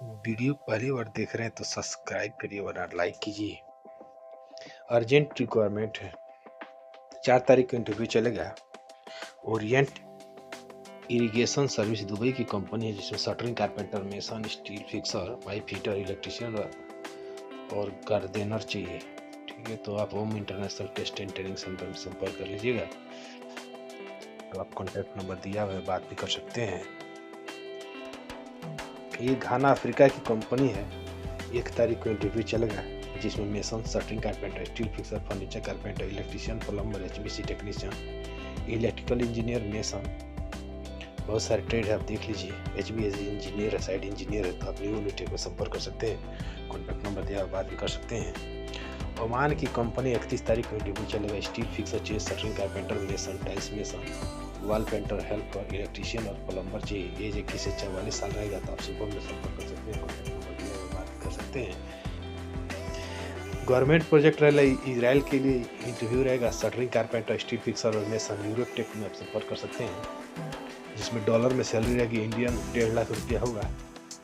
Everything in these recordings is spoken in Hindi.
वीडियो पहली बार देख रहे हैं तो सब्सक्राइब करिए और लाइक कीजिए। अर्जेंट रिक्वायरमेंट है। 4 तारीख को इंटरव्यू चलेगा। ओरिएंट इरिगेशन सर्विस दुबई की कंपनी है जिसमें shuttering, carpenter, mason, steel fixer, pipe fitter, electrician और गार्डनर चाहिए। ठीक है, तो आप Home International Test and Training Centre में संपर्क कर लीजिएगा। तो आप कॉन्टैक्ट नंबर दिया हुआ है, बात भी कर सकते हैं। ये घाना अफ्रीका की कंपनी है। 1 तारीख को इंटरव्यू चलेगा जिसमें mason, shuttering, carpenter, steel fixer, furniture carpenter, electrician, plumber, HBC technician, electrical engineer, mason, बहुत सारे ट्रेड है, आप देख लीजिए। एचबीएसी इंजीनियर है, साइड इंजीनियर है, तो आप न्यू यूनिटेक में संपर्क कर सकते हैं। कॉन्टैक्ट नंबर दिया, बात भी कर सकते हैं। ओमान की कंपनी 31 तारीख को इंटरव्यू चलेगा। स्टील फिक्सर चाहिए, shuttering carpenter, mason, tiles mason, wall painter, helper, electrician और प्लम्बर चाहिए। एज 21 से 44 साल रहेगा, तो आप सुबह में संपर्क कर सकते हैं। कॉन्टैक्ट नंबर दिया, बात कर सकते हैं। गवर्नमेंट प्रोजेक्ट रहेगा, इजराइल के लिए इंटरव्यू रहेगा। शटरिंग कारपेंटर, स्टील फिक्सर और मेसन, यूरोटेक में आप संपर्क कर सकते हैं। जिसमें डॉलर में सैलरी रहेगी, इंडियन 1.5 लाख रुपया होगा,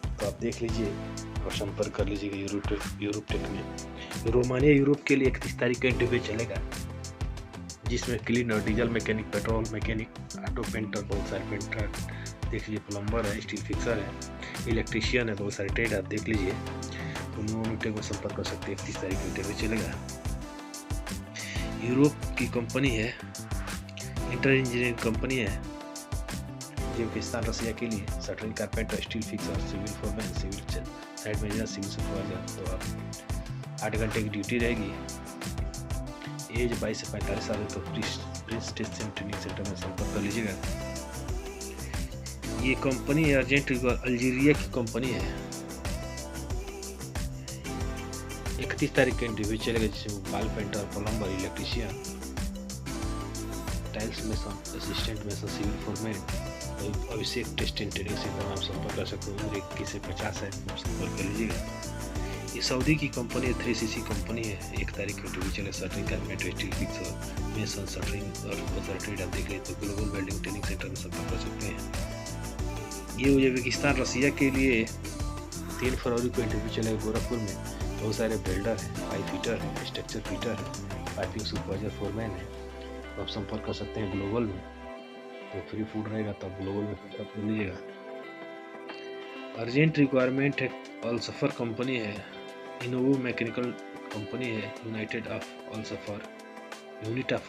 तो आप देख लीजिए और संपर्क कर लीजिएगा यूरोटेक में। रोमानिया यूरोप के लिए 31 तारीख का इंटरव्यू चलेगा जिसमें cleaner, diesel mechanic, petrol mechanic, auto painter, बहुत सारे पेंटर देख लीजिए, प्लम्बर है, स्टील फिक्सर है, इलेक्ट्रीशियन है, बहुत सारे ट्रेड आप देख लीजिए। तो यूरोटेक में संपर्क कर सकते हैं। 31 तारीख को इंटरव्यू चलेगा। यूरोप की कंपनी है, इंटर इंजीनियरिंग कंपनी है, उज्बेकिस्तान, रसिया के लिए shuttering carpenter, steel fixer, civil foreman, civil site manager, civil supervisor. तो आप 8 घंटे की ड्यूटी रहेगी। एज 22 से 45 साल है, तो प्रिंस टेस्ट ट्रेनिंग सेंटर में संपर्क कर लीजिएगा। ये कंपनी है अर्जेंट, अल्जीरिया की कंपनी है। 31 तारीख का इंटरव्यू चलेगा जिसमें wall painter, plumber, electrician, tiles mason, assistant mason, civil foreman. Abhishek Test and Training Centre में आप संपर्क कर सकते हो। उम्र 21 से 50 है, संपर्क कर लीजिएगा। ये सऊदी की कंपनी है, 3CC कंपनी है। 1 तारीख को इंटरव्यू चले। Shuttering carpenter, steel fixer, mason, shuttering और बहुत सारे ट्रेड आप देख लें तो ग्लोबल वेल्डिंग ट्रेनिंग सेंटर में संपर्क कर सकते हैं। ये उज्बेकिस्तान, रसिया के लिए 3 फरवरी को इंटरव्यू चलेगा गोरखपुर में। बहुत सारे बिल्डर है, पाइप फिटर है, स्ट्रक्चर फिटर है, पाइपिंग सुपरवाइजर, फोरमैन है, तो आप संपर्क कर सकते हैं ग्लोबल में। तो फ्री फूड रहेगा, तो आप ग्लोबल में संपर्क कर लीजिएगा। अर्जेंट रिक्वायरमेंट है, अल्सफर कंपनी है, इनोवो मैकेनिकल कंपनी है, यूनिट ऑफ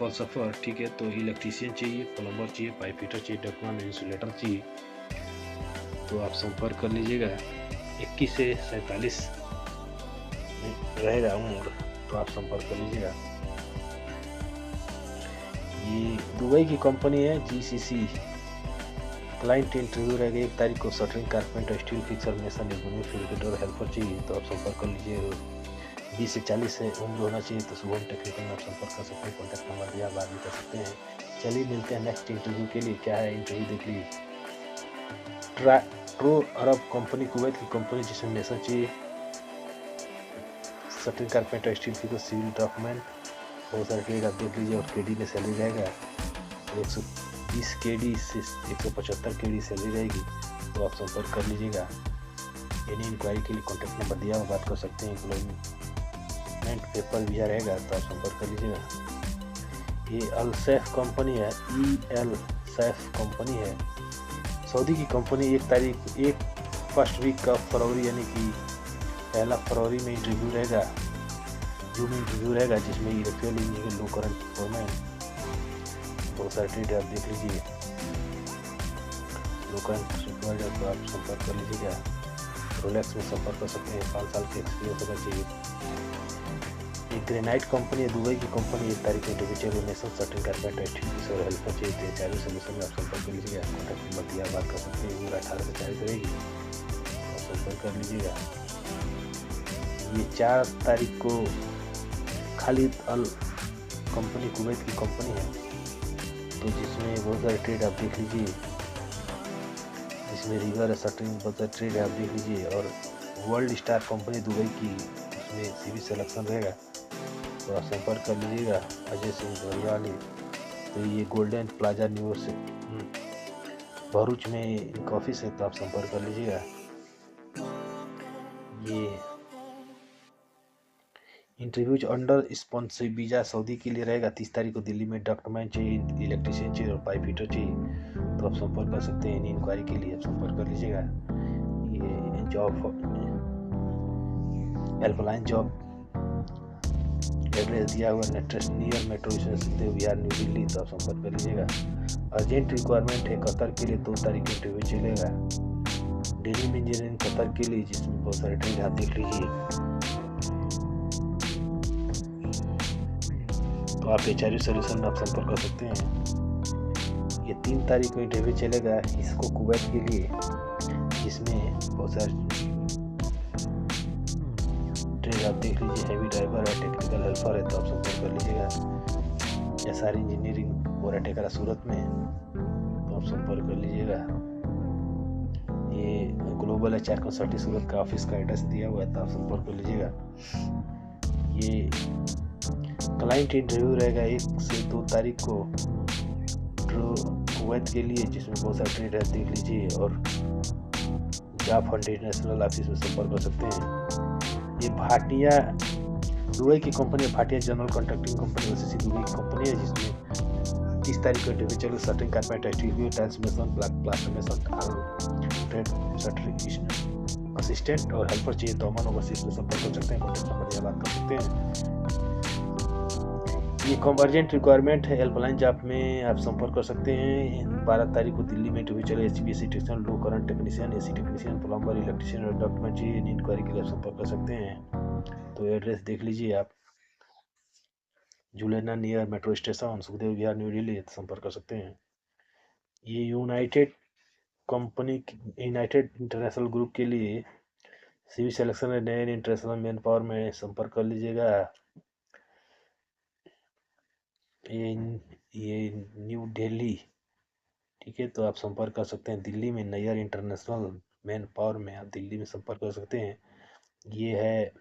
अल्सफर। ठीक है, तो इलेक्ट्रीशियन चाहिए, प्लम्बर चाहिए, पाइप फिटर चाहिए, डकवन इंसुलेटर चाहिए, तो आप संपर्क कर लीजिएगा। 21 से 47 रहेगा उम्र, तो आप संपर्क कर लीजिएगा। ये दुबई की कंपनी है, GCC। क्लाइंट इंटरव्यू रहेगा 1 तारीख को। Shuttering carpenter, steel fixer, mason, executive helper चाहिए, तो आप संपर्क कर लीजिए। 20 से 40 से उम्र होना चाहिए, तो शुभम टेक्निकल में आप संपर्क कर सकते हैं। कॉन्टैक्ट नंबर दिया, बात भी कर सकते हैं। चलिए मिलते हैं नेक्स्ट इंटरव्यू के लिए। क्या है इंटरव्यू देख लीजिए। ट्रो अरब कंपनी, कुवैत की कंपनी, जिसमें मेसन चाहिए, shuttering carpenter, steel fixer, civil draftsman, बहुत सारे ट्रेड आप देख लीजिए। और केडी में सैलरी रहेगा 120 KD से 175 KD सैलरी रहेगी, तो आप संपर्क कर लीजिएगा। एनी इंक्वायरी के लिए कॉन्टैक्ट नंबर दिया हुआ, बात कर सकते हैं। एम्प्लॉयमेंट पेपर वीजा रहेगा, तो आप संपर्क कर लीजिएगा। ये अल सैफ कंपनी है, EL सैफ कंपनी है, सऊदी की कंपनी। 1 फर्स्ट वीक का फरवरी यानी कि 1 फरवरी में इंटरव्यू रहेगा, जूम इंटरव्यू रहेगा, जिसमें इलेक्ट्रिकल इंजीनियर, लो करंट फोरमैन, बहुत सारे ट्रेड आप देख लीजिए। लो करंट सुपरवाइजर, तो आप संपर्क कर लीजिएगा। रोलेक्स में संपर्क कर सकते हैं। 5 साल के एक्सपीरियंस होना चाहिए। एक ग्रेनाइट कंपनी है, दुबई की कंपनी। 1 तारीख को इंटरव्यू चलेगा। Mason, shuttering carpenter, steel fixer, helper चाहिए। 40 सॉल्यूशन में आप संपर्क कर लीजिएगा। कॉन्टैक्ट नंबर दिया, बात कर सकते हैं। उम्र 18 से 40 रहेगी, आप संपर्क कर लीजिएगा। ये 4 तारीख को खालिद अल कंपनी, कुवैत की कंपनी है, तो जिसमें बहुत सारे ट्रेड आप देख लीजिए। जिसमें रिवर है, शटरिंग, बहुत सारे ट्रेड आप देख लीजिए। और वर्ल्ड स्टार कंपनी दुबई की, उसमें CV सिलेक्शन रहेगा, तो आप संपर्क कर लीजिएगा। अजय सिंह धोरियाली। तो ये गोल्डन प्लाजा न्यू से भरूच में एक ऑफिस है, तो आप संपर्क कर लीजिएगा। ये interviews under sponsor visa Saudi के लिए रहेगा। 30 तारीख को दिल्ली में डॉक्टरमैन चाहिए, इलेक्ट्रीशियन चाहिए और पाइप फिटर चाहिए। तो आप संपर्क कर सकते हैं। इंक्वायरी के लिए आप संपर्क कर लीजिएगा। ये जॉब हेल्पलाइन जॉब एड्रेस दिया हुआ near metro station Bihar new Delhi. तो आप संपर्क कर लीजिएगा। अर्जेंट रिक्वायरमेंट है कतर के लिए, 2 तारीख को इंटरव्यू चलेगा। डेनिम इंजीनियरिंग कतर के लिए, जिसमें बहुत सारे ट्रेड आप देख लीजिए। तो आप HRU सोल्यूशन में आप संपर्क कर सकते हैं। ये 3 तारीख को इंटरव्यू चलेगा इसको कुवैत के लिए, जिसमें बहुत सारे ट्रेड आप देख लीजिए। हैवी ड्राइवर है, टेक्निकल हेल्पर है। तो आप संपर्क कर लीजिएगा। SR इंजीनियरिंग बोराटेकरा सूरत में, तो आप संपर्क कर लीजिएगा। ये ग्लोबल HR कंसल्टिंग सूरत का ऑफिस का एड्रेस दिया हुआ है। तो आप संपर्क कर लीजिएगा। ये क्लाइंट इंटरव्यू रहेगा 1 से 2 तारीख को कुवैत के लिए, जिसमें बहुत सारे ट्रेड है देख लीजिए। और जॉब फंड इंटरनेशनल ऑफिस में संपर्क कर सकते हैं। ये भाटिया दुबई की कंपनी है, Bhatia general contracting company OCC Dubai की कंपनी है, जिसमें 30 तारीख को इंटरव्यू चलेगा। Shuttering carpenter, steel tiles mason, plaster mason, trade shuttering assistant और हेल्पर चाहिए। तो अमन ओवरसीज में संपर्क कर सकते हैं। कॉन्टैक्ट नंबर या बात कर सकते हैं। ये अर्जेंट रिक्वायरमेंट है हेल्पलाइन जॉब में, आप संपर्क कर सकते हैं। 12 तारीख को दिल्ली में इंटरव्यू चले। HVAC technician, low current technician, AC technician, plumber, electrician और डॉक्यूमेंट चाहिए। इंक्वायरी के लिए आप संपर्क कर सकते हैं। तो एड्रेस देख लीजिए आप, जुलेना नियर मेट्रो स्टेशन, सुखदेव विहार, न्यू दिल्ली। संपर्क कर सकते हैं। ये यूनाइटेड इंटरनेशनल ग्रुप के लिए सिविल सिलेक्शन है। नए इंटरनेशनल मैन पावर में संपर्क कर लीजिएगा। ये न्यू दिल्ली, ठीक है। तो आप संपर्क कर सकते हैं। दिल्ली में नैयर इंटरनेशनल मैन पावर में आप दिल्ली में संपर्क कर सकते हैं। ये है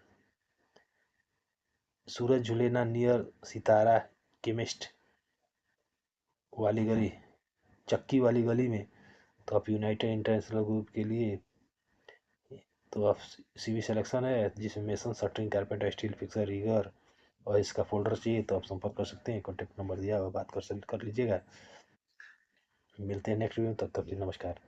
सूरज झुलेना नियर सितारा केमिस्ट वाली गली, चक्की वाली गली में। तो आप यूनाइटेड इंटरनेशनल ग्रुप के लिए, तो आप CV सिलेक्शन है, जिसमें mason, shuttering, carpenter, steel fixer, rigger और इसका फोल्डर चाहिए। तो आप संपर्क कर सकते हैं। कॉन्टैक्ट नंबर दिया हुआ, बात कर लीजिएगा। मिलते हैं नेक्स्ट वीडियो में, तब तक नमस्कार।